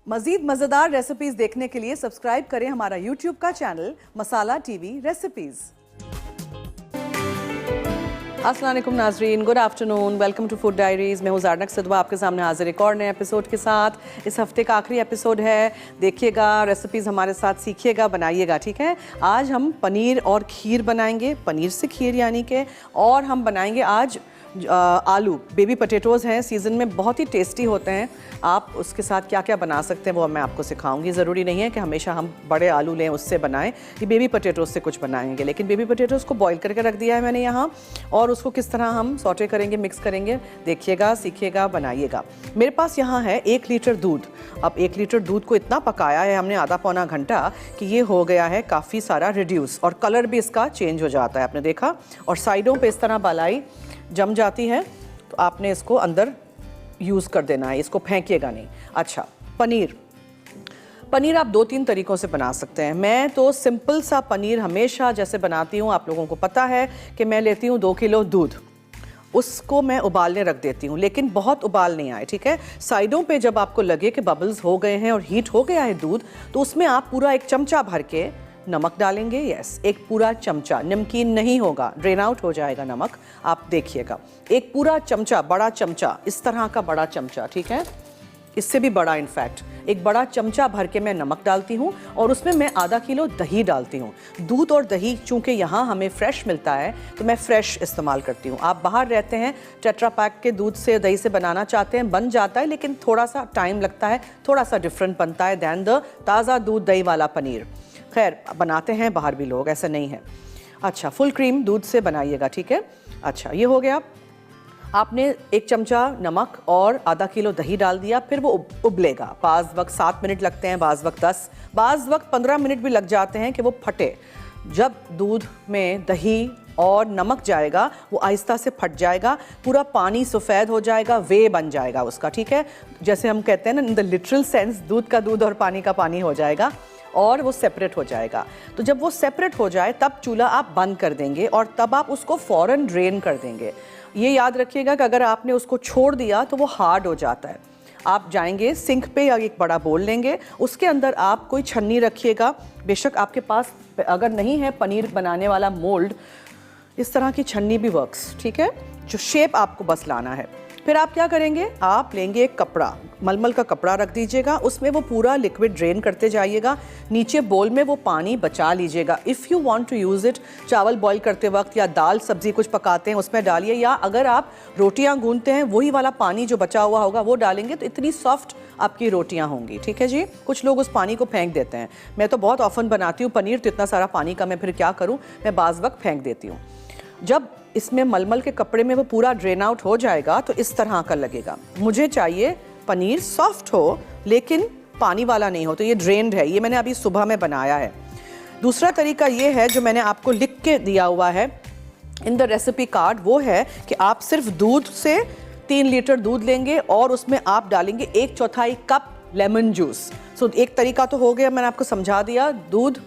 मजीद मजेदार रेसिपीज देखने के लिए सब्सक्राइब करें हमारा यूट्यूब का चैनल मसाला टीवी रेसिपीज। अस्सलाम वालेकुम नाजरीन, good afternoon, welcome to food diaries. मैं हूँ ज़ारनक सिद्वा आपके सामने हाजिर एक और नए एपिसोड के साथ। इस हफ्ते का आखिरी एपिसोड है, देखिएगा, रेसिपीज़ हमारे साथ सीखिएगा, बनाइएगा, ठीक है। आज हम पनीर और खीर बनाएंगे, पनीर से खीर यानी कि, और हम बनाएंगे आज आलू, बेबी पोटैटोज़ हैं, सीज़न में बहुत ही टेस्टी होते हैं। आप उसके साथ क्या क्या बना सकते हैं वो मैं आपको सिखाऊंगी। ज़रूरी नहीं है कि हमेशा हम बड़े आलू लें उससे बनाएं, ये बेबी पोटैटोज़ से कुछ बनाएंगे। लेकिन बेबी पोटैटोज़ को बॉईल करके रख दिया है मैंने यहाँ, और उसको किस तरह हम सॉटे करेंगे, मिक्स करेंगे, देखिएगा, सीखिएगा, बनाइएगा। मेरे पास यहाँ है 1 लीटर दूध। अब 1 लीटर दूध को इतना पकाया है हमने आधा पौना घंटा कि ये हो गया है काफ़ी सारा रिड्यूस, और कलर भी इसका चेंज हो जाता है, आपने देखा। और साइडों पे इस तरह बालाई जम जाती है, तो आपने इसको अंदर यूज़ कर देना है, इसको फेंकिएगा नहीं। अच्छा, पनीर आप 2-3 तरीक़ों से बना सकते हैं। मैं तो सिंपल सा पनीर हमेशा जैसे बनाती हूँ, आप लोगों को पता है कि मैं लेती हूँ 2 किलो दूध, उसको मैं उबालने रख देती हूँ, लेकिन बहुत उबाल नहीं आए, ठीक है। साइडों पे जब आपको लगे कि बबल्स हो गए हैं और हीट हो गया है दूध, तो उसमें आप पूरा 1 चमचा भर के नमक डालेंगे। यस, 1 पूरा चमचा, नमकीन नहीं होगा, ड्रेन आउट हो जाएगा नमक, आप देखिएगा। 1 पूरा चमचा, बड़ा चमचा, इस तरह का बड़ा चमचा, ठीक है, इससे भी बड़ा, इनफैक्ट 1 बड़ा चमचा भर के मैं नमक डालती हूँ, और उसमें मैं आधा किलो दही डालती हूँ। दूध और दही चूँकि यहाँ हमें फ्रेश मिलता है, तो मैं फ्रेश इस्तेमाल करती हूँ। आप बाहर रहते हैं, टेट्रा पैक के दूध से, दही से बनाना चाहते हैं, बन जाता है, लेकिन थोड़ा सा टाइम लगता है, थोड़ा सा डिफरेंट बनता है दैन द ताज़ा दूध दही वाला पनीर। खैर, बनाते हैं बाहर भी लोग, ऐसा नहीं है। अच्छा, फुल क्रीम दूध से बनाइएगा, ठीक है। अच्छा, ये हो गया। आपने 1 चमचा नमक और आधा किलो दही डाल दिया, फिर वो उबलेगा। बाज़ वक्त 7 मिनट लगते हैं, बाज़ वक्त 10, बाज़ वक्त 15 मिनट भी लग जाते हैं कि वो फटे। जब दूध में दही और नमक जाएगा, वो आहिस्ता से फट जाएगा, पूरा पानी सफ़ेद हो जाएगा, वे बन जाएगा उसका, ठीक है। जैसे हम कहते हैं ना, इन द लिटरल सेंस, दूध का दूध और पानी का पानी हो जाएगा, और वो सेपरेट हो जाएगा। तो जब वो सेपरेट हो जाए, तब चूल्हा आप बंद कर देंगे, और तब आप उसको फ़ौरन ड्रेन कर देंगे। ये याद रखिएगा कि अगर आपने उसको छोड़ दिया तो वो हार्ड हो जाता है। आप जाएंगे सिंक पे, या एक बड़ा बोल लेंगे, उसके अंदर आप कोई छन्नी रखिएगा। बेशक आपके पास अगर नहीं है पनीर बनाने वाला मोल्ड, इस तरह की छन्नी भी वर्क्स, ठीक है, जो शेप आपको बस लाना है। फिर आप क्या करेंगे, आप लेंगे एक कपड़ा, मलमल का कपड़ा रख दीजिएगा, उसमें वो पूरा लिक्विड ड्रेन करते जाइएगा। नीचे बोल में वो पानी बचा लीजिएगा। If you want to use it, चावल बॉईल करते वक्त या दाल सब्ज़ी कुछ पकाते हैं उसमें डालिए, या अगर आप रोटियां गूंथते हैं वही वाला पानी जो बचा हुआ होगा वो डालेंगे, तो इतनी सॉफ्ट आपकी रोटियां होंगी, ठीक है जी। कुछ लोग उस पानी को फेंक देते हैं, मैं तो बहुत ऑफन बनाती हूँ पनीर, तो इतना सारा पानी का मैं फिर क्या करूँ, मैं बाज़ वक्त फेंक देती हूँ। जब इसमें मलमल के कपड़े में वो पूरा ड्रेन आउट हो जाएगा, तो इस तरह का लगेगा। मुझे चाहिए पनीर सॉफ्ट हो, लेकिन पानी वाला नहीं हो, तो ये ड्रेन्ड है। ये मैंने अभी सुबह में बनाया है। दूसरा तरीका ये है, जो मैंने आपको लिख के दिया हुआ है इन द रेसिपी कार्ड, वो है कि आप सिर्फ दूध से 3 लीटर दूध लेंगे, और उसमें आप डालेंगे 1/4 कप लेमन जूस। सो एक तरीका तो हो गया, मैंने आपको समझा दिया, दूध,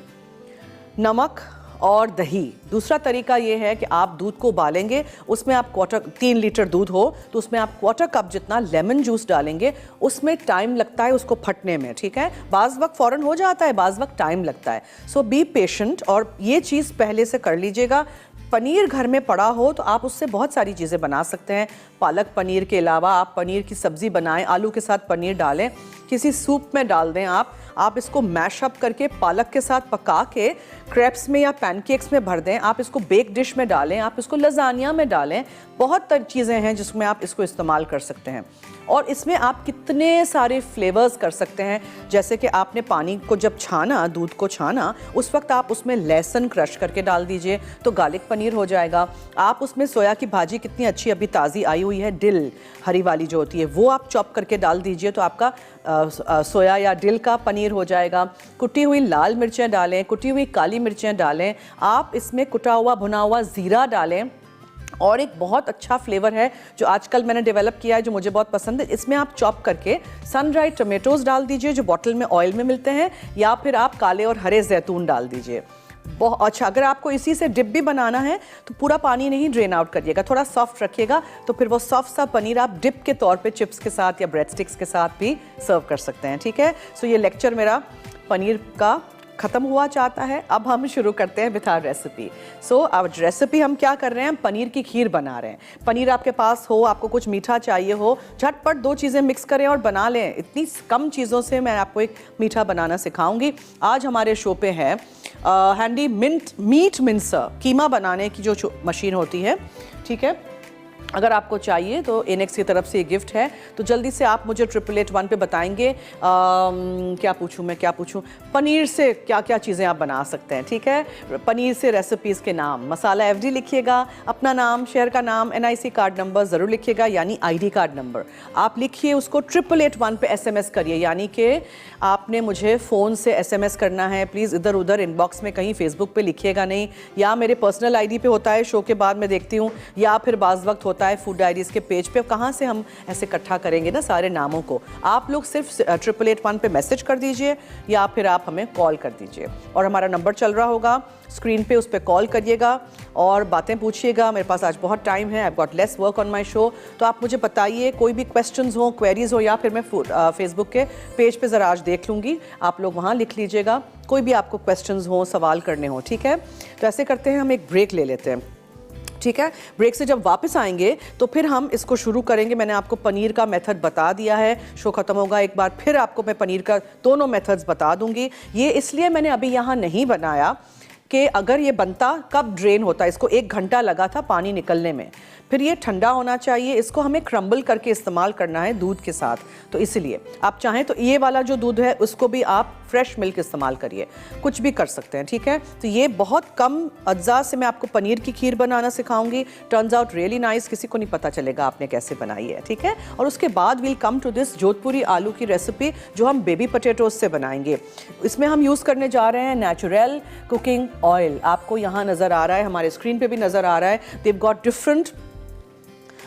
नमक और दही। दूसरा तरीका ये है कि आप दूध को उबालेंगे, उसमें आप 3 लीटर दूध हो तो उसमें आप 1/4 कप जितना लेमन जूस डालेंगे। उसमें टाइम लगता है उसको फटने में, ठीक है, बाज़ वक्त फ़ौरन हो जाता है, बाज़ वक्त टाइम लगता है। सो बी पेशेंट, और ये चीज़ पहले से कर लीजिएगा। पनीर घर में पड़ा हो तो आप उससे बहुत सारी चीज़ें बना सकते हैं। पालक पनीर के अलावा आप पनीर की सब्ज़ी बनाएं, आलू के साथ पनीर डालें, किसी सूप में डाल दें। आप इसको मैश अप करके पालक के साथ पका के क्रैप्स में या पैनकेक्स में भर दें। आप इसको बेक डिश में डालें, आप इसको लजानिया में डालें। बहुत चीज़ें हैं जिसमें आप इसको इस्तेमाल कर सकते हैं, और इसमें आप कितने सारे फ्लेवर्स कर सकते हैं। जैसे कि आपने पानी को जब छाना, दूध को छाना, उस वक्त आप उसमें लहसुन क्रश करके डाल दीजिए, तो गार्लिक पनीर हो जाएगा। आप उसमें सोया की भाजी कितनी अच्छी अभी ताज़ी आई हुई है, डिल हरी वाली जो होती है, वो आप चॉप करके डाल दीजिए, तो आपका सोया या डिल का पनीर हो जाएगा। कुटी हुई लाल मिर्चें डालें, कुटी हुई काली मिर्चें डालें। आप इसमें कुटा हुआ भुना हुआ ज़ीरा डालें। और एक बहुत अच्छा फ्लेवर है जो आजकल मैंने डेवलप किया है, जो मुझे बहुत पसंद है, इसमें आप चॉप करके सन ड्राइड टमेटोज़ डाल दीजिए जो बॉटल में ऑयल में मिलते हैं, या फिर आप काले और हरे जैतून डाल दीजिए। बहुत अच्छा। अगर आपको इसी से डिप भी बनाना है तो पूरा पानी नहीं ड्रेन आउट करिएगा, थोड़ा सॉफ्ट रखिएगा, तो फिर वो सॉफ्ट सा पनीर आप डिप के तौर पे चिप्स के साथ या ब्रेड स्टिक्स के साथ भी सर्व कर सकते हैं। ठीक है, सो ये लेक्चर मेरा पनीर का ख़त्म हुआ चाहता है। अब हम शुरू करते हैं विथ आवर रेसिपी। सो अब रेसिपी हम क्या कर रहे हैं, हम पनीर की खीर बना रहे हैं। पनीर आपके पास हो, आपको कुछ मीठा चाहिए हो, झटपट दो चीज़ें मिक्स करें और बना लें। इतनी कम चीज़ों से मैं आपको एक मीठा बनाना सिखाऊंगी। आज हमारे शो पे है हैंडी मीट मिन्सर, कीमा बनाने की जो मशीन होती है। ठीक है, अगर आपको चाहिए तो एनेक्स की तरफ से ये गिफ्ट है। तो जल्दी से आप मुझे 8881 पे बताएंगे क्या पूछूं, पनीर से क्या क्या चीज़ें आप बना सकते हैं। ठीक है, पनीर से रेसिपीज़ के नाम, मसाला FD लिखिएगा, अपना नाम, शहर का नाम, NIC कार्ड नंबर ज़रूर लिखिएगा, यानी ID कार्ड नंबर आप लिखिए, उसको 8881 पे SMS करिए। यानी कि आपने मुझे फ़ोन से SMS करना है। प्लीज़ इधर उधर इनबॉक्स में कहीं फेसबुक पे लिखिएगा नहीं, या मेरे पर्सनल ID पे होता है, शो के बाद मैं देखती हूँ, या फिर बाज़ वक्त होता है फूड डायरीज़ के पेज पे। कहाँ से हम ऐसे इकट्ठा करेंगे ना सारे नामों को। आप लोग सिर्फ 8881 पे मैसेज कर दीजिए या फिर आप हमें कॉल कर दीजिए, और हमारा नंबर चल रहा होगा स्क्रीन पे, उस पर कॉल करिएगा और बातें पूछिएगा। मेरे पास आज बहुत टाइम है, I have got lace work on my show. तो आप मुझे बताइए, कोई भी क्वेश्चंस हो, क्वेरीज हो, या फिर मैं फेसबुक के पेज पे ज़रा आज देख लूँगी, आप लोग वहाँ लिख लीजिएगा कोई भी आपको क्वेश्चंस हो, सवाल करने हो। ठीक है, तो ऐसे करते हैं, हम एक ब्रेक ले लेते हैं। ठीक है, ब्रेक से जब वापस आएंगे तो फिर हम इसको शुरू करेंगे। मैंने आपको पनीर का मेथड बता दिया है, शो ख़त्म होगा एक बार फिर आपको मैं पनीर का दोनों मेथड्स बता दूंगी। ये इसलिए मैंने अभी यहाँ नहीं बनाया कि अगर ये बनता कब ड्रेन होता, इसको 1 घंटा लगा था पानी निकलने में, फिर ये ठंडा होना चाहिए, इसको हमें क्रम्बल करके इस्तेमाल करना है दूध के साथ। तो इसलिए आप चाहें तो ये वाला जो दूध है उसको भी आप फ्रेश मिल्क इस्तेमाल करिए, कुछ भी कर सकते हैं। ठीक है, तो ये बहुत कम अज्जा से मैं आपको पनीर की खीर बनाना सिखाऊंगी। टर्न्स आउट रियली नाइस, किसी को नहीं पता चलेगा आपने कैसे बनाई है। ठीक है, और उसके बाद वील कम टू दिस जोधपुरी आलू की रेसिपी जो हम बेबी पोटैटोज से बनाएंगे। इसमें हम यूज़ करने जा रहे हैं नेचुरल कुकिंग ऑयल। आपको यहाँ नज़र आ रहा है, हमारे स्क्रीन पे भी नज़र आ रहा है, देव गॉट डिफरेंट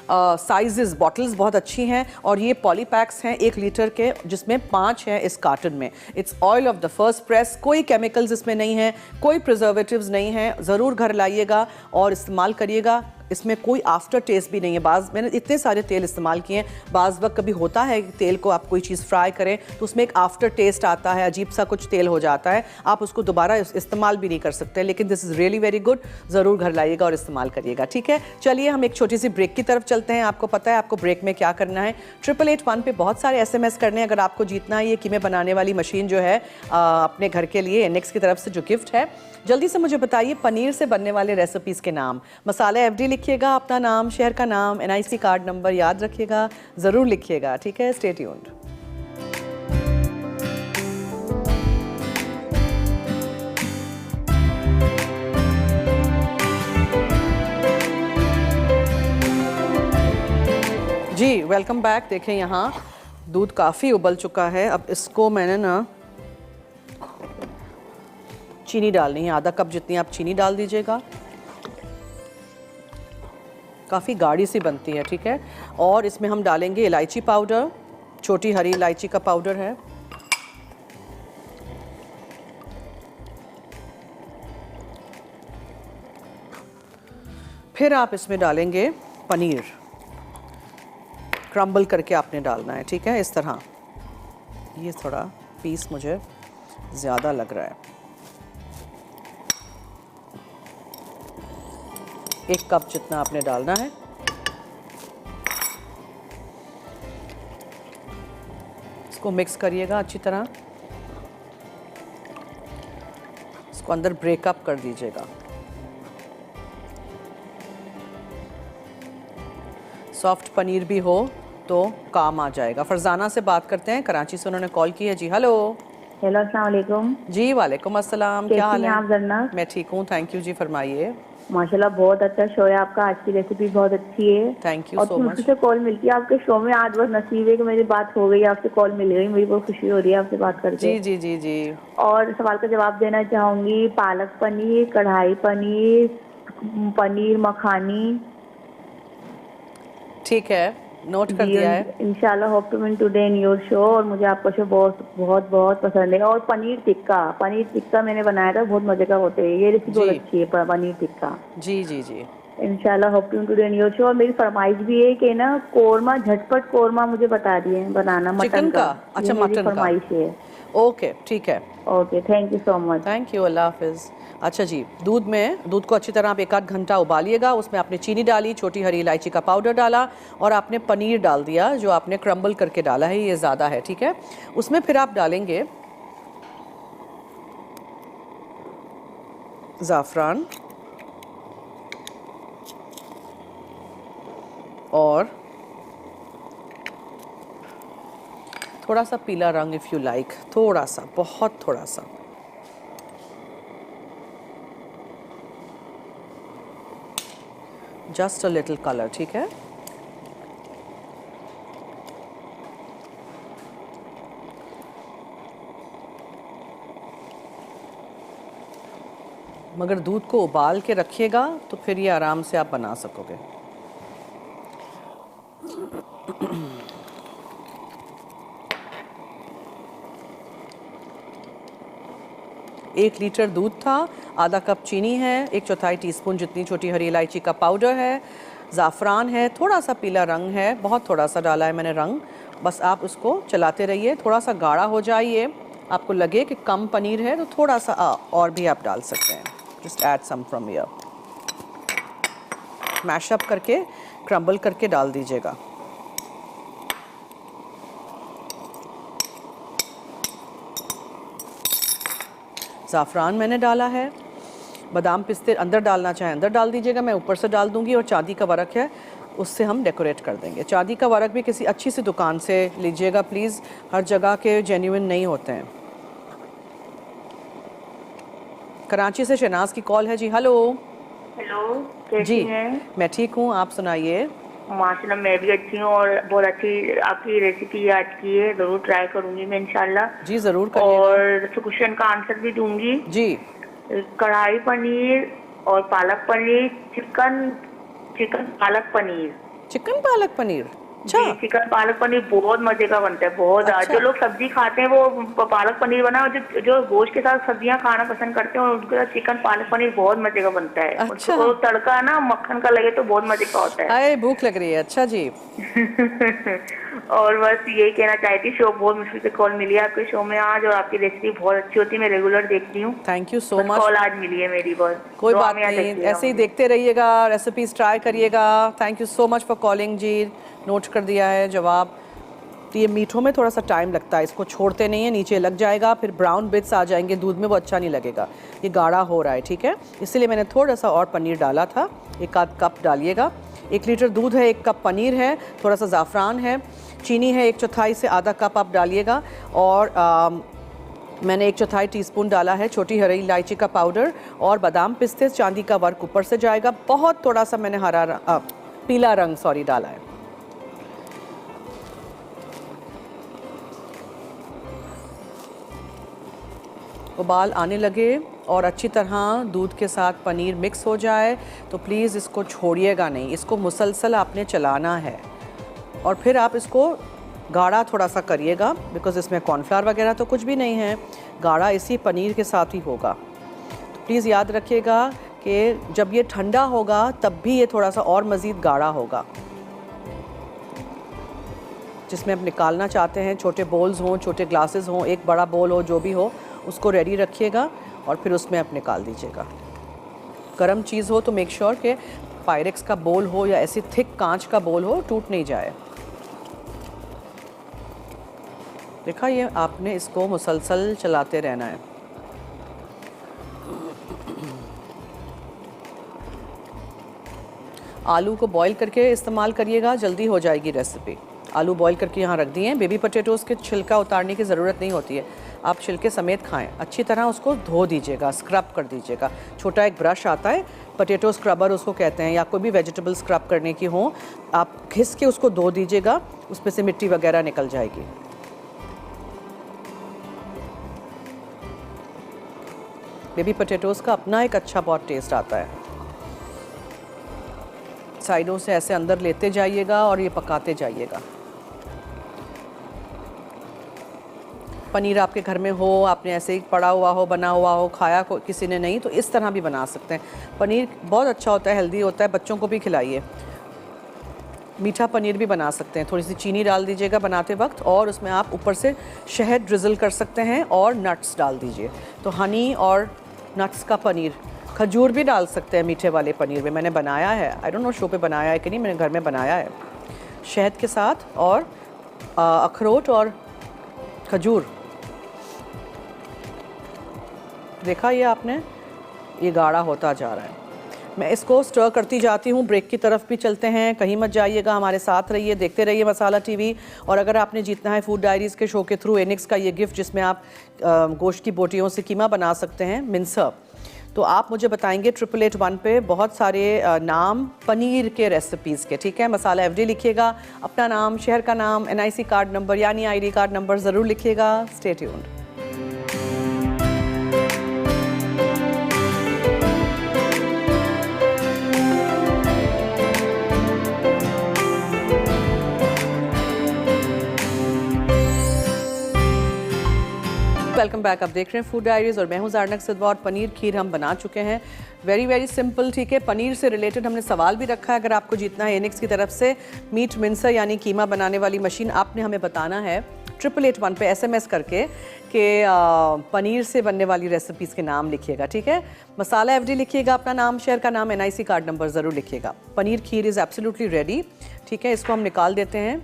साइजेस, बॉटल्स बहुत अच्छी हैं, और ये पॉलीपैक्स हैं 1 लीटर के, जिसमें 5 हैं इस कार्टन में। It's oil of the first press, कोई केमिकल्स इसमें नहीं है, कोई प्रिजर्वेटिव्स नहीं है। ज़रूर घर लाइएगा और इस्तेमाल करिएगा। इसमें कोई आफ्टर टेस्ट भी नहीं है। मैंने इतने सारे तेल इस्तेमाल किए हैं, बाज़ वक्त कभी होता है कि तेल को आप कोई चीज़ फ्राई करें तो उसमें एक आफ्टर टेस्ट आता है, अजीब सा कुछ तेल हो जाता है, आप उसको दोबारा इस्तेमाल भी नहीं कर सकते। लेकिन this is really very good, ज़रूर घर लाइएगा और इस्तेमाल करिएगा। ठीक है, चलिए हम एक छोटी सी ब्रेक की तरफ चलते हैं। आपको पता है आपको ब्रेक में क्या करना है, 8881 पे बहुत सारे SMS करने हैं अगर आपको जीतना है ये कीमे बनाने वाली मशीन जो है अपने घर के लिए, एनेक्स की तरफ से जो गिफ्ट है। जल्दी से मुझे बताइए पनीर से बनने वाले रेसिपीज़ के नाम, मसाला FD लिखिएगा, अपना नाम, शहर का नाम, NIC कार्ड नंबर याद रखिएगा, ज़रूर लिखिएगा। ठीक है, स्टे ट्यून्ड। जी वेलकम बैक। देखें यहाँ दूध काफ़ी उबल चुका है। अब इसको मैंने ना चीनी डालनी है, आधा कप जितनी आप चीनी डाल दीजिएगा। काफ़ी गाढ़ी सी बनती है। ठीक है, और इसमें हम डालेंगे इलायची पाउडर, छोटी हरी इलायची का पाउडर है। फिर आप इसमें डालेंगे पनीर, क्रम्बल करके आपने डालना है। ठीक है, इस तरह। ये थोड़ा पीस मुझे ज़्यादा लग रहा है, 1 कप जितना आपने डालना है। इसको मिक्स करिएगा अच्छी तरह, इसको अंदर ब्रेकअप कर दीजिएगा। सॉफ्ट पनीर भी हो तो काम आ जाएगा। फरजाना से बात करते हैं, कराची से उन्होंने कॉल की है। जी हेलो। हेलो, अस्सलाम वालेकुम। जी वालेकुम अस्सलाम, क्या हाल है? आप जन्नत? मैं ठीक हूँ, थैंक यू जी, फरमाइए। माशाल्लाह बहुत अच्छा शो है आपका, आज की रेसिपी बहुत अच्छी है। Thank you so much. से कॉल मिलती है आपके शो में, आज बस नसीब है कि मेरी बात हो गई, आपसे कॉल मिल गई, मुझे बहुत खुशी हो रही है आपसे बात करके। जी जी जी जी। और सवाल का जवाब देना चाहूँगी, पालक पनीर, कढ़ाई पनीर, पनीर मखानी। ठीक है, नोट कर दिया है। इंशाल्लाह hope to meet today in your show. और मुझे आपका शो बहुत बहुत बहुत पसंद है। और पनीर टिक्का मैंने बनाया था, बहुत मजे का होता है। ये रेसिपी बहुत जी। अच्छी है पनीर टिक्का। जी जी जी। इंशाल्लाह hope to meet today in your show. और मेरी फरमाइश भी है कि ना कोरमा, झटपट कोरमा मुझे बता दिए बनाना मटन चिकन का। का? अच्छा, ये मेरी मटन का। फरमाइश है। ओके, ठीक है। Okay, thank you so much. Thank you, अल्लाह हाफिज़। अच्छा जी, दूध को अच्छी तरह आप 1 आध घंटा उबालिएगा। उसमें आपने चीनी डाली, छोटी हरी इलायची का पाउडर डाला और आपने पनीर डाल दिया जो आपने क्रम्बल करके डाला है, ये ज़्यादा है, ठीक है। उसमें फिर आप डालेंगे ज़ाफ़रान और थोड़ा सा पीला रंग इफ़ यू लाइक, थोड़ा सा, बहुत थोड़ा सा। जस्ट अ लिटिल कलर, ठीक है। मगर दूध को उबाल के रखिएगा तो फिर ये आराम से आप बना सकोगे। एक लीटर दूध था, आधा कप चीनी है, 1/4 टीस्पून जितनी छोटी हरी इलायची का पाउडर है, ज़ाफ़रान है, थोड़ा सा पीला रंग है, बहुत थोड़ा सा डाला है मैंने रंग। बस आप उसको चलाते रहिए, थोड़ा सा गाढ़ा हो जाए ये, आपको लगे कि कम पनीर है तो थोड़ा सा और भी आप डाल सकते हैं। Just add some from here. Mash up करके, क्रम्बल करके डाल दीजिएगा। ज़ाफ़रान मैंने डाला है, बादाम पिस्ते अंदर डालना चाहें अंदर डाल दीजिएगा, मैं ऊपर से डाल दूंगी। और चांदी का वर्क है, उससे हम डेकोरेट कर देंगे। चांदी का वर्क भी किसी अच्छी सी दुकान से लीजिएगा प्लीज़, हर जगह के जेन्युइन नहीं होते हैं। कराची से शहनाज की कॉल है जी। हेलो। हेलो, कैसी जी, हैं? मैं ठीक हूँ, आप सुनाइए। माशाल्लाह मैं भी अच्छी हूँ और बहुत अच्छी आपकी रेसिपी याद की है, जरूर ट्राई करूंगी मैं इंशाल्लाह। जी ज़रूर करिएगा। और क्वेश्चन का आंसर भी दूंगी। जी। कढ़ाई पनीर और पालक पनीर, चिकन पालक पनीर। चिकन पालक पनीर, जी, अच्छा चिकन पालक पनीर बहुत मजे का बनता है, बहुत अच्छा। जो लोग सब्जी खाते हैं वो पालक पनीर बनाओ, जो गोश्त के साथ सब्जियां खाना पसंद करते हैं उनके साथ चिकन पालक पनीर बहुत मजे का बनता है। अच्छा। उसको तड़का ना मक्खन का लगे तो बहुत मजे का होता है। आए भूख लग रही है, अच्छा जी। और बस यही कहना चाहती, शो बहुत मुश्किल से कॉल मिली है आपके शो में आज, और आपकी रेसिपी बहुत अच्छी होती है, मैं रेगुलर देखती हूँ। थैंक यू सो बस मच। कॉल आज मिली है मेरी, बस कोई दुआ बात में याद नहीं, रखिएगा ऐसे ही मुझे। देखते रहिएगा, रेसिपीज़ ट्राई करिएगा। Thank you so much for calling जी, नोट कर दिया है जवाब। तो ये मीठों में थोड़ा सा टाइम लगता है, इसको छोड़ते नहीं है, नीचे लग जाएगा, फिर ब्राउन बिट्स आ जाएंगे दूध में, वो अच्छा नहीं लगेगा। ये गाढ़ा हो रहा है, ठीक है, इसलिए मैंने थोड़ा सा और पनीर डाला था। 1 आध कप डालिएगा। 1 लीटर दूध है, 1 कप पनीर है, थोड़ा सा ज़ाफ़रान है, चीनी है 1/4 से आधा कप आप डालिएगा। और मैंने 1/4 टीस्पून डाला है छोटी हरी इलायची का पाउडर और बादाम पिस्ते, चांदी का वर्क ऊपर से जाएगा। बहुत थोड़ा सा मैंने पीला रंग डाला है। उबाल आने लगे और अच्छी तरह दूध के साथ पनीर मिक्स हो जाए तो प्लीज़ इसको छोड़िएगा नहीं, इसको मुसलसल आपने चलाना है। और फिर आप इसको गाढ़ा थोड़ा सा करिएगा, बिकॉज़ इसमें कॉर्नफ्लावर वगैरह तो कुछ भी नहीं है, गाढ़ा इसी पनीर के साथ ही होगा। तो प्लीज़ याद रखिएगा कि जब ये ठंडा होगा तब भी ये थोड़ा सा और मज़ीद गाढ़ा होगा। जिसमें आप निकालना चाहते हैं, छोटे बोल्स हों, छोटे ग्लासेस हों, एक बड़ा बोल हो, जो भी हो, उसको रेडी रखिएगा और फिर उसमें आप निकाल दीजिएगा। गर्म चीज़ हो तो मेक श्योर कि पायरेक्स का बोल हो या ऐसी थिक कांच का बोल हो, टूट नहीं जाए। देखा, ये आपने इसको मुसलसल चलाते रहना है। आलू को बॉईल करके इस्तेमाल करिएगा, जल्दी हो जाएगी रेसिपी। आलू बॉईल करके यहाँ रख दिए हैं। बेबी पोटैटोज़ के छिलका उतारने की ज़रूरत नहीं होती है, आप छिलके समेत खाएं। अच्छी तरह उसको धो दीजिएगा, स्क्रब कर दीजिएगा। छोटा एक ब्रश आता है, पोटैटो स्क्रबर उसको कहते हैं, या कोई भी वेजिटेबल स्क्रब करने की हो, आप घिस के उसको धो दीजिएगा, उसमें से मिट्टी वगैरह निकल जाएगी। बेबी पोटैटोज़ का अपना एक अच्छा बहुत टेस्ट आता है। साइडों से ऐसे अंदर लेते जाइएगा और ये पकाते जाइएगा। पनीर आपके घर में हो, आपने ऐसे ही पड़ा हुआ हो, बना हुआ हो, खाया किसी ने नहीं, तो इस तरह भी बना सकते हैं। पनीर बहुत अच्छा होता है, हेल्दी होता है, बच्चों को भी खिलाइए। मीठा पनीर भी बना सकते हैं, थोड़ी सी चीनी डाल दीजिएगा बनाते वक्त, और उसमें आप ऊपर से शहद ड्रिज़ल कर सकते हैं और नट्स डाल दीजिए। तो हनी और नट्स का पनीर, खजूर भी डाल सकते हैं मीठे वाले पनीर में, मैंने बनाया है, आई डोंट नो शो पे बनाया है कि नहीं, मैंने घर में बनाया है शहद के साथ, और अखरोट और खजूर। देखा ये आपने, ये गाढ़ा होता जा रहा है। मैं इसको स्टर करती जाती हूँ। ब्रेक की तरफ भी चलते हैं, कहीं मत जाइएगा, हमारे साथ रहिए, देखते रहिए मसाला टीवी। और अगर आपने जीतना है फूड डायरीज़ के शो के थ्रू एनिक्स का ये गिफ्ट, जिसमें आप गोश्त की बोटियों से कीमा बना सकते हैं, मिंसर, तो आप मुझे बताएंगे 8881 पे बहुत सारे नाम पनीर के रेसिपीज़ के, ठीक है। मसाला FD लिखिएगा, अपना नाम, शहर का नाम, NIC कार्ड नंबर यानी ID कार्ड नंबर ज़रूर लिखिएगा। Stay tuned. Welcome back. आप देख रहे हैं फूड डायरीज और मैं हूं ज़ारनक सिद्वा। और पनीर खीर हम बना चुके हैं, वेरी वेरी सिंपल, ठीक है। पनीर से रिलेटेड हमने सवाल भी रखा है, अगर आपको जीतना है एनिक्स की तरफ से मीट मिंसर यानी कीमा बनाने वाली मशीन, आपने हमें बताना है 8881 पे SMS करके कि पनीर से बनने वाली रेसिपीज़ के नाम लिखिएगा, ठीक है। मसाला FD लिखिएगा, अपना नाम, शहर का नाम, NIC कार्ड नंबर ज़रूर लिखिएगा। पनीर खीर इज़ एब्सोल्युटली रेडी, ठीक है। इसको हम निकाल देते हैं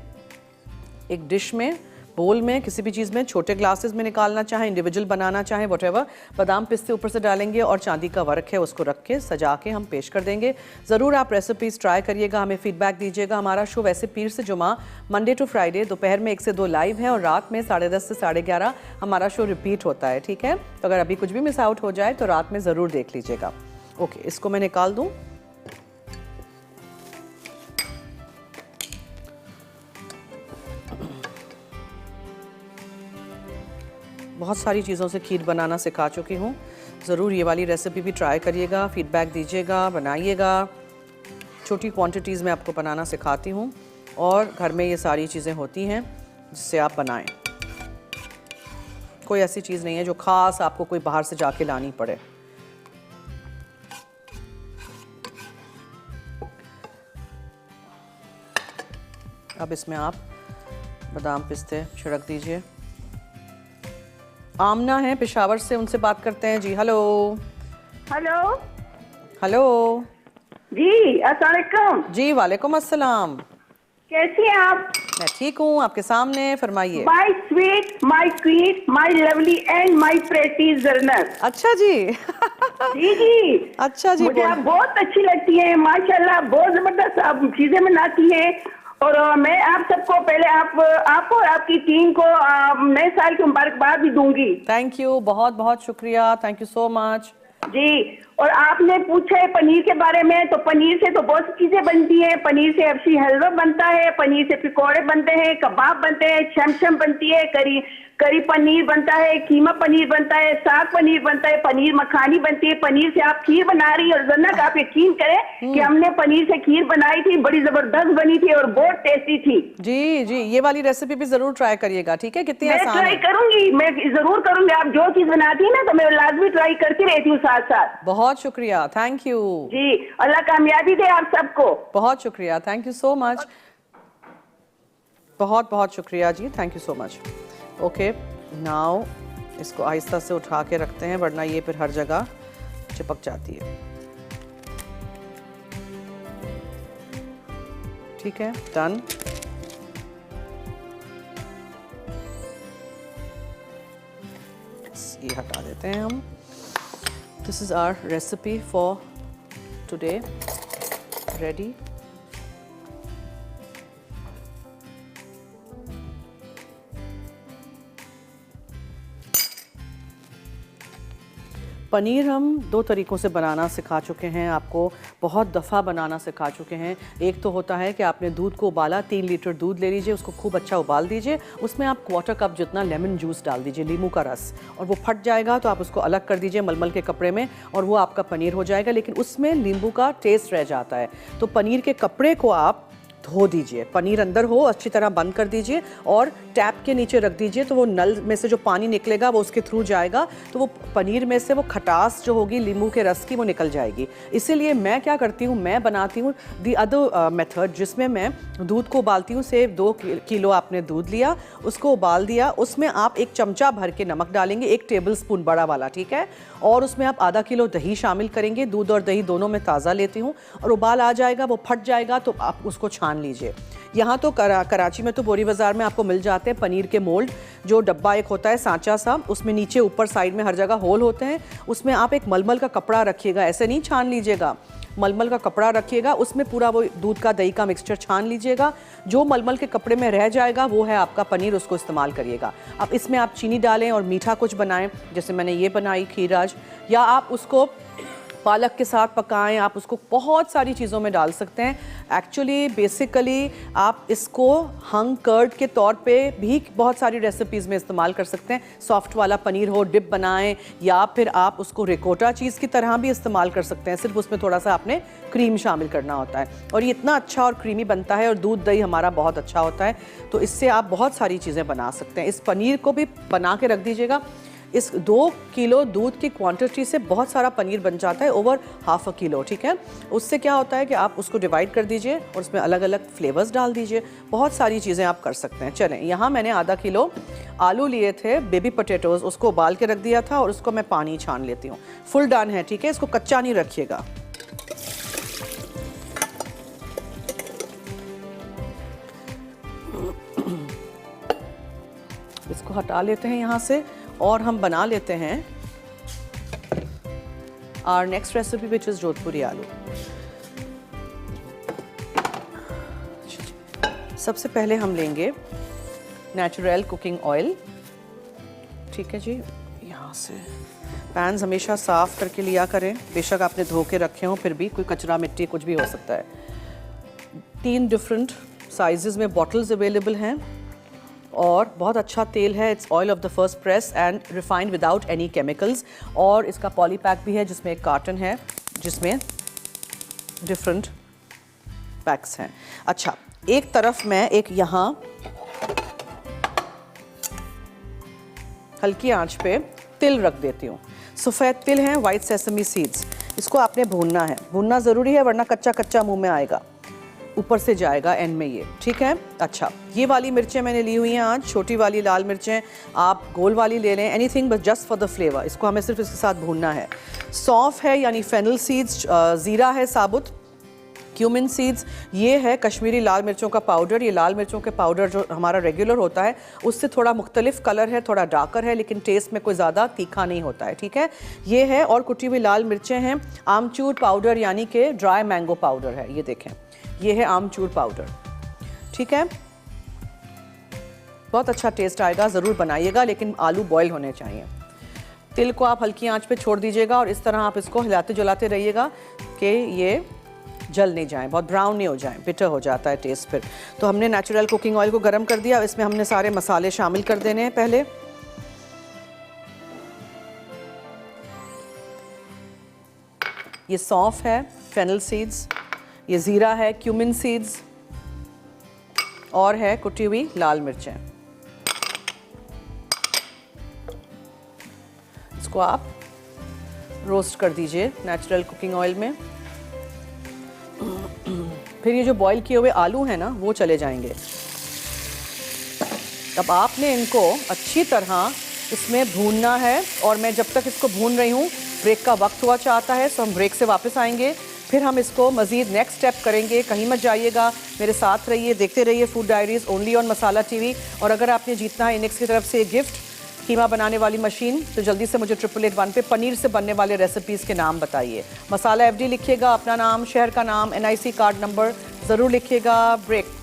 एक डिश में, बोल में, किसी भी चीज़ में, छोटे ग्लासेस में निकालना चाहें, इंडिविजुअल बनाना चाहें, व्हाटएवर। बादाम पिस्ते ऊपर से डालेंगे और चांदी का वर्क है, उसको रख के सजा के हम पेश कर देंगे। ज़रूर आप रेसिपीज़ ट्राई करिएगा, हमें फीडबैक दीजिएगा। हमारा शो वैसे पीर से जुमा, मंडे टू फ्राइडे दोपहर में 1 से 2 लाइव है, और रात में 10:30 से 11:30 हमारा शो रिपीट होता है, ठीक है। तो अगर अभी कुछ भी मिस आउट हो जाए तो रात में ज़रूर देख लीजिएगा। ओके, इसको मैं निकाल दूँ। बहुत सारी चीज़ों से खीर बनाना सिखा चुकी हूँ, ज़रूर ये वाली रेसिपी भी ट्राई करिएगा, फीडबैक दीजिएगा, बनाइएगा। छोटी क्वांटिटीज़ में आपको बनाना सिखाती हूँ, और घर में ये सारी चीज़ें होती हैं जिससे आप बनाएं। कोई ऐसी चीज़ नहीं है जो ख़ास आपको कोई बाहर से जाके लानी पड़े। अब इसमें आप बादाम पिस्ते छिड़क दीजिए। आमना है पेशावर से, उनसे बात करते हैं जी। हेलो हेलो हेलो जी, अस्सलाम वालेकुम। जी वालेकुम अस्सलाम। कैसी हैं आप? मैं ठीक हूँ, आपके सामने, फरमाइए। My sweet, my quite, my lovely and my pretty journal. अच्छा जी जी जी, अच्छा जी, मुझे आप बहुत अच्छी लगती हैं, माशाल्लाह, बहुत जबरदस्त आप चीजें बनाती हैं। और मैं आप सबको पहले आपको और आपकी टीम को नए साल की मुबारकबाद भी दूंगी। थैंक यू, बहुत बहुत शुक्रिया, थैंक यू सो मच जी। और आपने पूछा है पनीर के बारे में, तो पनीर से तो बहुत सी चीजें बनती हैं। पनीर से हबशी हलवा बनता है, पनीर से पकौड़े बनते हैं, कबाब बनते हैं, छमछम बनती है, करी पनीर बनता है, कीमा पनीर बनता है, साग पनीर बनता है, पनीर मखानी बनती है। पनीर से आप खीर बना रही है, और जन्नत आप यकीन करें कि हमने पनीर से खीर बनाई थी, बड़ी जबरदस्त बनी थी और बहुत टेस्टी थी। जी जी, ये वाली रेसिपी भी जरूर ट्राई करिएगा, ठीक है। कितनी आसान है। मैं ट्राई करूंगी, मैं जरूर करूंगी। आप जो चीज बनाती है ना, तो मैं लाजमी ट्राई करती रहती हूँ साथ साथ। बहुत शुक्रिया, थैंक यू जी, अल्लाह कामयाबी दे आप सबको। बहुत शुक्रिया, थैंक यू सो मच, बहुत बहुत शुक्रिया जी, thank you so much. Okay, now इसको आहिस्ता से उठा के रखते हैं, वरना ये फिर हर जगह चिपक जाती है। ठीक है, डन। ये हटा देते हैं हम। This is our recipe for today, ready. पनीर हम 2 तरीक़ों से बनाना सिखा चुके हैं आपको, बहुत दफ़ा बनाना सिखा चुके हैं। एक तो होता है कि आपने दूध को उबाला, 3 लीटर दूध ले लीजिए, उसको खूब अच्छा उबाल दीजिए, उसमें आप 1/4 कप जितना लेमन जूस डाल दीजिए, नींबू का रस, और वो फट जाएगा तो आप उसको अलग कर दीजिए मलमल के कपड़े में, और वो आपका पनीर हो जाएगा। लेकिन उसमें नींबू का टेस्ट रह जाता है, तो पनीर के कपड़े को आप धो दीजिए, पनीर अंदर हो अच्छी तरह बंद कर दीजिए और टैप के नीचे रख दीजिए, तो वो नल में से जो पानी निकलेगा वो उसके थ्रू जाएगा, तो वो पनीर में से वो खटास जो होगी नींबू के रस की वो निकल जाएगी। इसीलिए मैं क्या करती हूँ, मैं बनाती हूँ दी अदर मेथड, जिसमें मैं दूध को उबालती हूँ। से 2 किलो आपने दूध लिया, उसको उबाल दिया, उसमें आप 1 चमचा भर के नमक डालेंगे, 1 टेबल स्पून बड़ा वाला, ठीक है, और उसमें आप आधा किलो दही शामिल करेंगे। दूध और दही दोनों में ताज़ा लेती हूँ, और उबाल आ जाएगा, वो फट जाएगा तो आप उसको छान लीजिए। यहाँ तो कराची में तो बोरी बाज़ार में आपको मिल जाते हैं पनीर के मोल्ड, जो डब्बा एक होता है सांचा सा, उसमें नीचे ऊपर साइड में हर जगह होल होते हैं, उसमें आप एक मलमल का कपड़ा रखिएगा, ऐसे नहीं छान लीजिएगा, मलमल का कपड़ा रखिएगा, उसमें पूरा वो दूध का दही का मिक्सचर छान लीजिएगा। जो मलमल के कपड़े में रह जाएगा वो है आपका पनीर, उसको इस्तेमाल करिएगा। अब इसमें आप चीनी डालें और मीठा कुछ बनाएं, जैसे मैंने ये बनाई खीराज, या आप उसको पालक के साथ पकाएं, आप उसको बहुत सारी चीज़ों में डाल सकते हैं। एक्चुअली बेसिकली आप इसको हंग कर्ड के तौर पे भी बहुत सारी रेसिपीज़ में इस्तेमाल कर सकते हैं। सॉफ्ट वाला पनीर हो, डिप बनाएं, या फिर आप उसको रिकोटा चीज़ की तरह भी इस्तेमाल कर सकते हैं, सिर्फ उसमें थोड़ा सा आपने क्रीम शामिल करना होता है, और ये इतना अच्छा और क्रीमी बनता है, और दूध दही हमारा बहुत अच्छा होता है, तो इससे आप बहुत सारी चीज़ें बना सकते हैं। इस पनीर को भी बना के रख दीजिएगा। इस 2 किलो दूध की क्वांटिटी से बहुत सारा पनीर बन जाता है, ओवर ½ किलो, ठीक है। उससे क्या होता है कि आप उसको डिवाइड कर दीजिए और उसमें अलग अलग फ्लेवर्स डाल दीजिए, बहुत सारी चीज़ें आप कर सकते हैं। चलें, यहाँ मैंने आधा किलो आलू लिए थे, बेबी पोटैटोज़, उसको उबाल के रख दिया था, और उसको मैं पानी छान लेती हूँ। फुल डन है, ठीक है, इसको कच्चा नहीं रखिएगा। इसको हटा लेते हैं यहाँ से, और हम बना लेते हैं our next recipe which is Jodhpuri aloo. सबसे पहले हम लेंगे नेचुरल कुकिंग ऑयल, ठीक है जी। यहाँ से पैन्स हमेशा साफ़ करके लिया करें, बेशक आपने धो के रखे हों, फिर भी कोई कचरा मिट्टी कुछ भी हो सकता है। 3 डिफरेंट साइजेस में बॉटल्स अवेलेबल हैं, और बहुत अच्छा तेल है। It's oil of the first press and refined without any chemicals, और इसका पॉली पैक भी है, जिसमें एक कार्टन है जिसमें डिफरेंट पैक्स हैं। अच्छा, एक तरफ मैं एक यहाँ हल्की आंच पे तिल रख देती हूँ। सफ़ेद तिल हैं, वाइट सेसमी सीड्स, इसको आपने भूनना है, भूनना ज़रूरी है, वरना कच्चा कच्चा मुंह में आएगा, ऊपर से जाएगा एंड में ये, ठीक है। अच्छा, ये वाली मिर्चें मैंने ली हुई हैं आज, छोटी वाली लाल मिर्चें, आप गोल वाली ले लें, anything but just for the flavour. इसको हमें सिर्फ इसके साथ भूनना है। सौंफ है यानी फेनल सीड्स, ज़ीरा है साबुत, क्यूमिन सीड्स, ये है कश्मीरी लाल मिर्चों का पाउडर। ये लाल मिर्चों के पाउडर जो हमारा रेगुलर होता है उससे थोड़ा मुख्तलिफ कलर है, थोड़ा डार्कर है, लेकिन टेस्ट में कोई ज़्यादा तीखा नहीं होता है, ठीक है। ये है, और कुटी हुई लाल मिर्चें हैं। आमचूर पाउडर यानी कि ड्राई मैंगो पाउडर है, ये देखें, ये है आमचूर पाउडर, ठीक है। बहुत अच्छा टेस्ट आएगा, ज़रूर बनाइएगा, लेकिन आलू बॉयल होने चाहिए। तिल को आप हल्की आंच पे छोड़ दीजिएगा, और इस तरह आप इसको हिलाते जुलाते रहिएगा कि ये जल नहीं जाए, बहुत ब्राउन नहीं हो जाए, बिटर हो जाता है टेस्ट फिर। तो हमने नेचुरल कुकिंग ऑयल को गर्म कर दिया, इसमें हमने सारे मसाले शामिल कर देने हैं। पहले ये सौंफ है, फेनल सीड्स, ये ज़ीरा है, क्यूमिन सीड्स, और है कुटी हुई लाल मिर्चें। इसको आप रोस्ट कर दीजिए नेचुरल कुकिंग ऑयल में। फिर ये जो बॉईल किए हुए आलू हैं ना, वो चले जाएंगे। अब आपने इनको अच्छी तरह इसमें भूनना है, और मैं जब तक इसको भून रही हूँ, ब्रेक का वक्त हुआ चाहता है, सो हम ब्रेक से वापस आएंगे, फिर हम इसको मज़ीद नेक्स्ट स्टेप करेंगे। कहीं मत जाइएगा, मेरे साथ रहिए, देखते रहिए food diaries only on masala TV. और अगर आपने जीतना है इनेक्स की तरफ से गिफ्ट, कीमा बनाने वाली मशीन, तो जल्दी से मुझे 888 पे पनीर से बनने वाले रेसिपीज़ के नाम बताइए। मसाला FD लिखिएगा, अपना नाम, शहर का नाम, NIC कार्ड नंबर ज़रूर लिखिएगा। ब्रेक।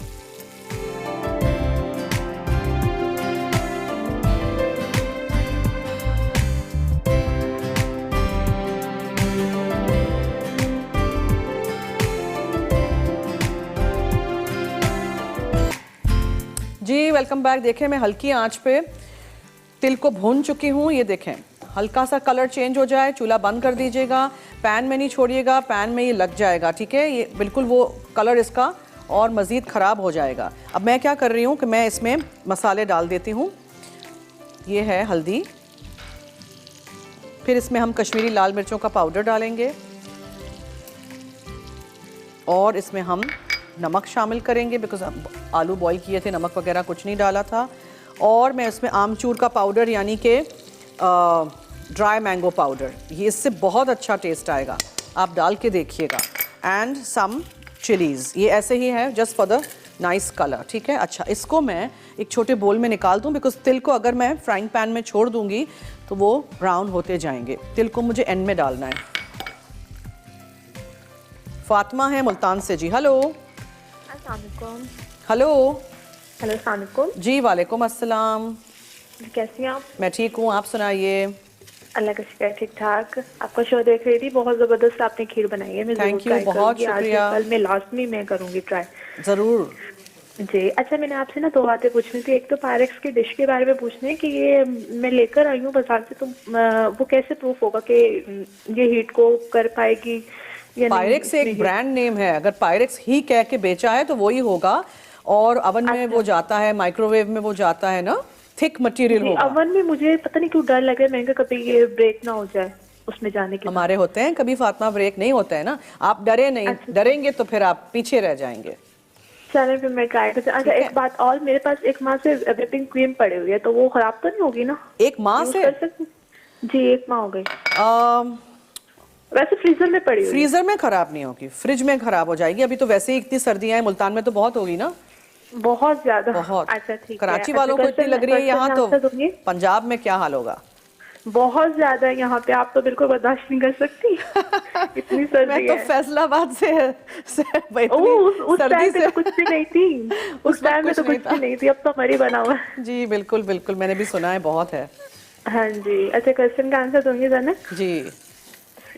Welcome back. देखें मैं हल्की आंच पे तिल को भून चुकी हूँ। ये देखें हल्का सा कलर चेंज हो जाए, चूल्हा बंद कर दीजिएगा, पैन में नहीं छोड़िएगा, पैन में ये लग जाएगा, ठीक है। ये बिल्कुल वो कलर इसका और मज़ीद ख़राब हो जाएगा। अब मैं क्या कर रही हूँ कि मैं इसमें मसाले डाल देती हूँ। ये है हल्दी, फिर इसमें हम कश्मीरी लाल मिर्चों का पाउडर डालेंगे और इसमें हम नमक शामिल करेंगे, बिकॉज आलू बॉईल किए थे, नमक वगैरह कुछ नहीं डाला था। और मैं इसमें आमचूर का पाउडर यानी कि ड्राई मैंगो पाउडर, ये इससे बहुत अच्छा टेस्ट आएगा, आप डाल के देखिएगा। एंड सम चिलीज़, ये ऐसे ही है just for the nice colour, ठीक है। अच्छा, इसको मैं एक छोटे बोल में निकाल दूँ, बिकॉज तिल को अगर मैं फ्राइंग पैन में छोड़ दूँगी तो वो ब्राउन होते जाएंगे। तिल को मुझे एंड में डालना है। फातिमा है मुल्तान से जी। हेलो। हेलो। हेलो अस्सलाम वालेकुम। जी वालेकुम अस्सलाम। कैसी हैं आप? मैं ठीक हूँ, आप सुनाइए। अल्लाह का शुक्र, ठीक ठाक। आपका शो देख रही थी, बहुत ज़बरदस्त आपने खीर बनाई है। मैं Thank you, बहुत शुक्रिया। कल मैं लाजमी मैं करूँगी ट्राई। ज़रूर जी। अच्छा, मैंने आपसे ना 2 बातें पूछनी थी। एक तो पायरेक्स की डिश के बारे में पूछना है कि ये मैं लेकर आई हूँ बाजार से, तो वो कैसे प्रूफ होगा कि ये हीट को कर पाएगी या नहीं? पायरेक्स एक ब्रांड नेम है, अगर पायरेक्स ही कह के बेचा है तो वही होगा। और अवन में वो जाता है, माइक्रोवेव में वो जाता है ना, थिक मटेरियल होगा। अवन में मुझे पता नहीं क्यों डर लग रहा है, महंगा कभी ये ब्रेक ना हो जाए उसमें जाने के। हमारे होते हैं कभी फातिमा, ब्रेक नहीं होता है ना। आप डरे नहीं, डरेंगे तो फिर आप पीछे रह जाएंगे। चले फिर मैं ट्राई करती हूँ। अच्छा, एक बात और, मेरे पास एक माह से व्हिपिंग क्रीम पड़ी हुई है, तो वो खराब तो नहीं होगी ना? एक माह यूज से? कर सकती? जी, 1 माह हो गई। वैसे फ्रीजर में पड़ी हुई है। फ्रीजर में खराब नहीं होगी, फ्रिज में खराब हो जाएगी। अभी तो वैसे ही इतनी सर्दियां हैं, मुल्तान में तो बहुत होगी ना, बहुत ज्यादा। बहुत। अच्छा, ठीक है। कराची वालों को इतनी लग रही है, यहाँ तो दूंगी। पंजाब में क्या हाल होगा? बहुत ज्यादा है यहाँ पे, आप तो बिल्कुल बर्दाश्त नहीं कर सकती इतनी सर्दी मैं तो है। फैसलाबाद से उस टाइम पे तो कुछ भी नहीं थी, उस टाइम में तो कुछ भी नहीं थी, अब तो मरी बना हुआ है। जी बिल्कुल बिल्कुल, मैंने भी सुना है, बहुत है। हाँ जी। अच्छा, क्वेश्चन का आंसर दूंगी जाना जी।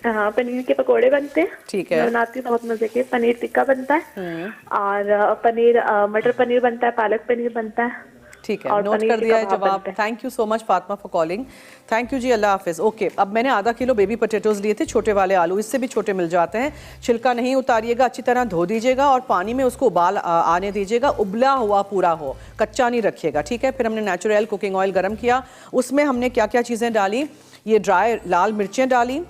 हाँ, पनीर के पकोड़े बनते हैं, ठीक है। मैं बनाती हूँ बहुत मजे के। पनीर टिक्का बनता है और पनीर मटर पनीर बनता है, पालक पनीर बनता है। ठीक है, और नोट पनीर कर के दिया है कबाब जवाब। बनते हैं। Thank you so much Fatima for calling. Thank you जी, अल्लाह हाफिज़। ओके, अब मैंने आधा किलो बेबी पोटैटोज लिए थे, छोटे वाले आलू, इससे भी छोटे मिल जाते हैं। छिलका नहीं उतारिएगा, अच्छी तरह धो दीजिएगा और पानी में उसको उबाल आने दीजिएगा, उबला हुआ पूरा हो, कच्चा नहीं रखिएगा, ठीक है। फिर हमने नेचुरल कुकिंग ऑयल गर्म किया, उसमें हमने क्या क्या चीज़ें डाली, ये ड्राई लाल मिर्चें डाली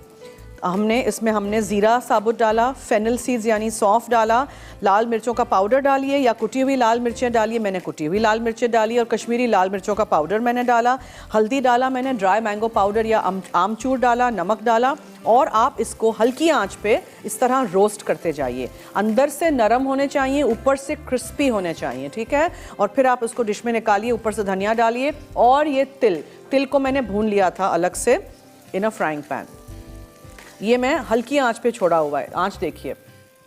हमने ज़ीरा साबुत डाला, फेनल सीड्स यानी सौंफ डाला, लाल मिर्चों का पाउडर डालिए या कुटी हुई लाल मिर्चें डालिए, मैंने कुटी हुई लाल मिर्चें डाली, और कश्मीरी लाल मिर्चों का पाउडर मैंने डाला, हल्दी डाला मैंने, ड्राई मैंगो पाउडर या आमचूर डाला, नमक डाला, और आप इसको हल्की आंच पे इस तरह रोस्ट करते जाइए। अंदर से नरम होने चाहिए, ऊपर से क्रिस्पी होने चाहिए, ठीक है। और फिर आप उसको डिश में निकालिए, ऊपर से धनिया डालिए। और ये तिल को मैंने भून लिया था अलग से इन अ फ्राइंग पैन, ये मैं हल्की आंच पे छोड़ा हुआ है। आंच देखिए,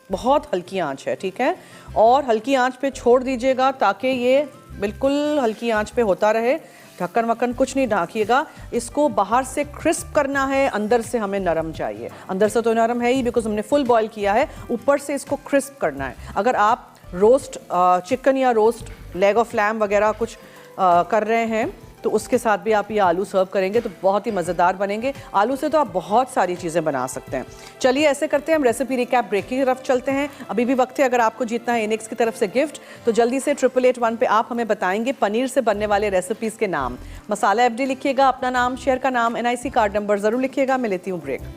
बहुत हल्की आंच है, ठीक है। और हल्की आंच पे छोड़ दीजिएगा ताकि ये बिल्कुल हल्की आंच पे होता रहे, ढक्कन वक्कन कुछ नहीं ढांकिएगा। इसको बाहर से क्रिस्प करना है, अंदर से हमें नरम चाहिए। अंदर से तो नरम है ही बिकॉज हमने फुल बॉईल किया है, ऊपर से इसको क्रिस्प करना है। अगर आप रोस्ट चिकन या रोस्ट लेग ऑफ लैम वगैरह कुछ कर रहे हैं तो उसके साथ भी आप ये आलू सर्व करेंगे तो बहुत ही मज़ेदार बनेंगे। आलू से तो आप बहुत सारी चीज़ें बना सकते हैं। चलिए ऐसे करते हैं, हम रेसिपी रिकैप ब्रेक की तरफ चलते हैं। अभी भी वक्त है, अगर आपको जीतना है इनेक्स की तरफ से गिफ्ट, तो जल्दी से 8881 पे आप हमें बताएंगे पनीर से बनने वाले रेसिपीज़ के नाम। मसाला FD लिखिएगा, अपना नाम, शेयर का नाम, NIC कार्ड नंबर ज़रूर लिखिएगा। मैं लेती हूँ ब्रेक।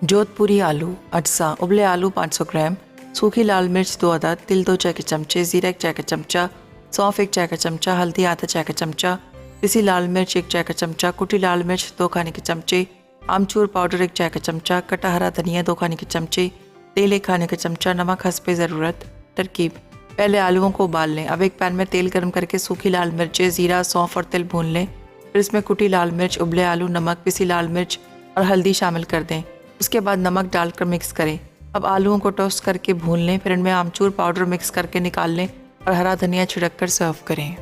जोधपुरी आलू अज्जा, उबले आलू 500 ग्राम, सूखी लाल मिर्च 2 अदद, तिल 2 चाय के चमचे, जीरा 1 चाय का चमचा, सौंफ 1 चाय का चमचा, हल्दी आधा चाय का चमचा, पिसी लाल मिर्च 1 चाय का चमचा, कुटी लाल मिर्च 2 खाने के चमचे, आमचूर पाउडर 1 चाय का चमचा, कटा हरा धनिया 2 खाने के चमचे, तेल 1 खाने का चमचा, नमक हस्बे ज़रूरत। तरकीब: पहले आलूओं को उबाल लें। अब एक पैन में तेल गर्म करके सूखी लाल मिर्चें, ज़ीरा, सौंफ और तिल भून लें। फिर इसमें कुटी लाल मिर्च, उबले आलू, नमक, पिसी लाल मिर्च और हल्दी शामिल कर दें। उसके बाद नमक डालकर मिक्स करें। अब आलूओं को टोस्ट करके भून लें, फिर इनमें आमचूर पाउडर मिक्स करके निकाल लें और हरा धनिया छिड़क कर सर्व करें।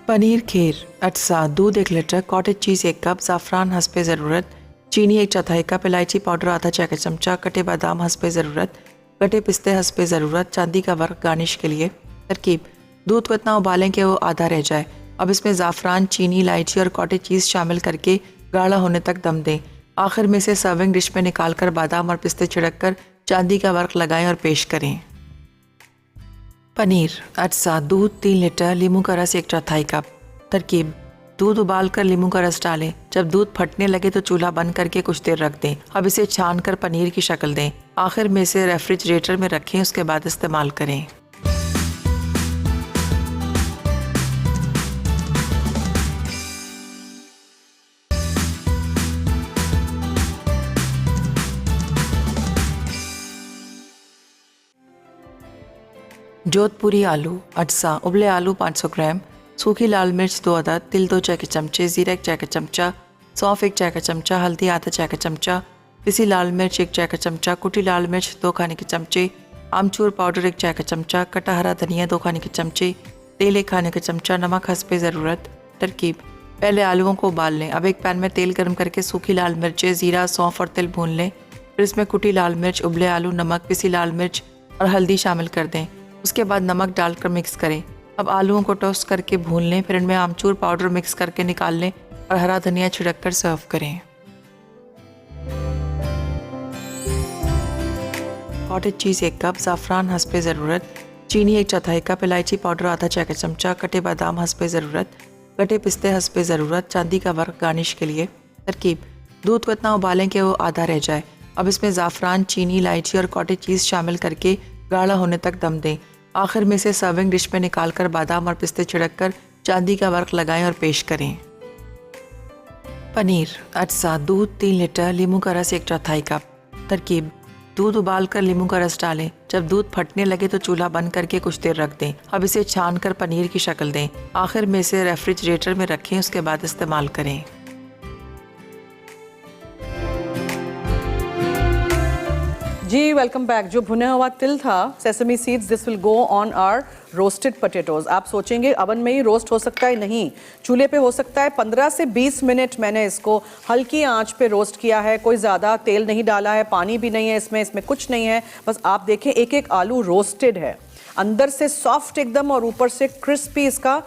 पनीर खीर, अटसा, दूध 1 लीटर, कॉटेज चीज़ 1 कप, ज़ाफ़रान हस्बे ज़रूरत, चीनी 1/4 कप, इलायची पाउडर आधा चाय का चमचा, कटे बादाम हस्बे ज़रूरत, कटे पिस्ते हस्बे ज़रूरत, चांदी का वर्क गार्निश के लिए। तरकीब: दूध को इतना उबालें कि वो आधा रह जाए। अब इसमें ज़ाफ़रान, चीनी, इलायची और कॉटेज चीज़ शामिल करके गाढ़ा होने तक दम दें। आखिर में से सर्विंग डिश में निकाल कर बादाम और पिस्ते छिड़क कर चांदी का वर्क लगाएं और पेश करें। पनीर, अटसा, दूध 3 लीटर, लीमू का रस 1/4 कप। तरकीब: दूध उबाल कर लीमू का रस डालें। जब दूध फटने लगे तो चूल्हा बंद करके कुछ देर रख दें। अब इसे छान कर पनीर की शक्ल दें। आखिर में इसे रेफ्रिजरेटर में रखें, उसके बाद इस्तेमाल करें। जोधपुरी आलू, अटसा, उबले आलू 500 ग्राम, सूखी लाल मिर्च 2 अदद, तिल 2 चाय के चमचे, जीरा 1 चाय का चमचा, सौंफ 1 चाय का चमचा, हल्दी आधा चाय का चमचा, पिसी लाल मिर्च 1 चाय का चमचा, कुटी लाल मिर्च 2 खाने के चमचे, आमचूर पाउडर 1 चाय का चमचा, कटा हरा धनिया 2 खाने के चमचे, तेल 1 खाने का चमचा, नमक हस्बे ज़रूरत। तरकीब: पहले आलूओं को उबाल लें। अब एक पैन में तेल गर्म करके सूखी लाल मिर्चें, जीरा, सौंफ और तिल भून लें। फिर इसमें कुटी लाल मिर्च, उबले आलू, नमक, पिसी लाल मिर्च और हल्दी शामिल कर दें। उसके बाद नमक डालकर मिक्स करें। अब आलूओं को टोस्ट करके भून लें, फिर इनमें आमचूर पाउडर मिक्स करके निकाल लें और हरा धनिया छिड़क कर सर्व करें। कॉटेज चीज़ 1 कप, ज़ाफ़रान हस्बे ज़रूरत, चीनी 1/4 कप, इलायची पाउडर आधा चाय का चमचा, कटे बादाम हस्बे ज़रूरत, कटे पिस्ते हस्बे ज़रूरत, चांदी का वर्क गार्निश के लिए। तरकीब: दूध को इतना उबालें कि वो आधा रह जाए। अब इसमें ज़ाफ़रान, चीनी, इलायची और कॉटेज चीज़ शामिल करके गाढ़ा होने तक दम दें। आखिर में से सर्विंग डिश में निकाल कर बादाम और पिस्ते छिड़क कर चांदी का वर्क लगाएं और पेश करें। पनीर, अटसा, दूध 3 लीटर, लीमू का रस 1/4 कप। तरकीब: दूध उबाल कर लीमू का रस डालें। जब दूध फटने लगे तो चूल्हा बंद करके कुछ देर रख दें। अब इसे छान कर पनीर की शक्ल दें। आखिर में इसे रेफ्रिजरेटर में रखें, उसके बाद इस्तेमाल करें। जी वेलकम बैक। जो भुना हुआ तिल था, sesame seeds, this will go on our roasted potatoes. आप सोचेंगे अवन में ही रोस्ट हो सकता है, नहीं, चूल्हे पे हो सकता है। 15 से 20 मिनट मैंने इसको हल्की आंच पे रोस्ट किया है। कोई ज़्यादा तेल नहीं डाला है, पानी भी नहीं है इसमें कुछ नहीं है। बस आप देखें, एक एक आलू रोस्टेड है, अंदर से सॉफ्ट एकदम और ऊपर से क्रिस्पी इसका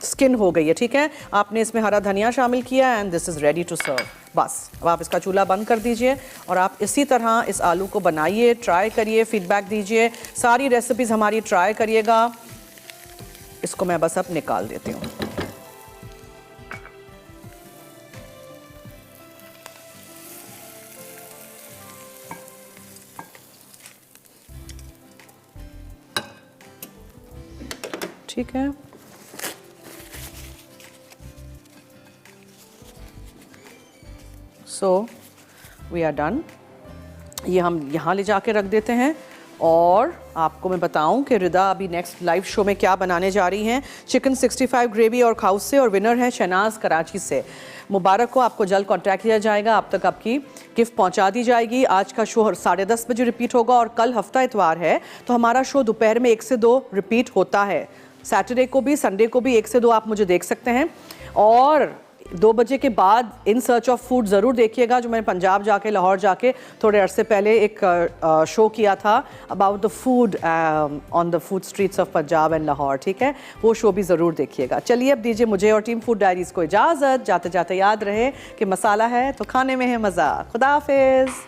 स्किन हो गई है। ठीक है, आपने इसमें हरा धनिया शामिल किया and this is ready to serve. बस अब आप इसका चूल्हा बंद कर दीजिए और आप इसी तरह इस आलू को बनाइए, ट्राई करिए, फीडबैक दीजिए। सारी रेसिपीज़ हमारी ट्राई करिएगा। इसको मैं बस अब निकाल देती हूँ। ठीक है, सो वी आर डन। ये हम यहाँ ले जाके रख देते हैं और आपको मैं बताऊं कि रिदा अभी नेक्स्ट लाइव शो में क्या बनाने जा रही हैं। चिकन 65 ग्रेवी और खाउस से, और विनर है शहनाज कराची से। मुबारक को, आपको जल्द कांटेक्ट किया जाएगा, आप तक आपकी गिफ्ट पहुंचा दी जाएगी। आज का शो 10:30 बजे रिपीट होगा और कल हफ्ता इतवार है तो हमारा शो दोपहर में 1 से 2 रिपीट होता है। सैटरडे को भी, संडे को भी 1 से 2 आप मुझे देख सकते हैं। और 2 बजे के बाद इन सर्च ऑफ फूड ज़रूर देखिएगा, जो मैंने पंजाब जाके, लाहौर जाके थोड़े अरसे पहले एक शो किया था about the food on the food streets of Punjab and Lahore. ठीक है, वो शो भी ज़रूर देखिएगा। चलिए अब दीजिए मुझे और टीम फूड डायरीज़ को इजाज़त। जाते जाते याद रहे कि मसाला है तो खाने में है मज़ा। खुदा हाफिज़।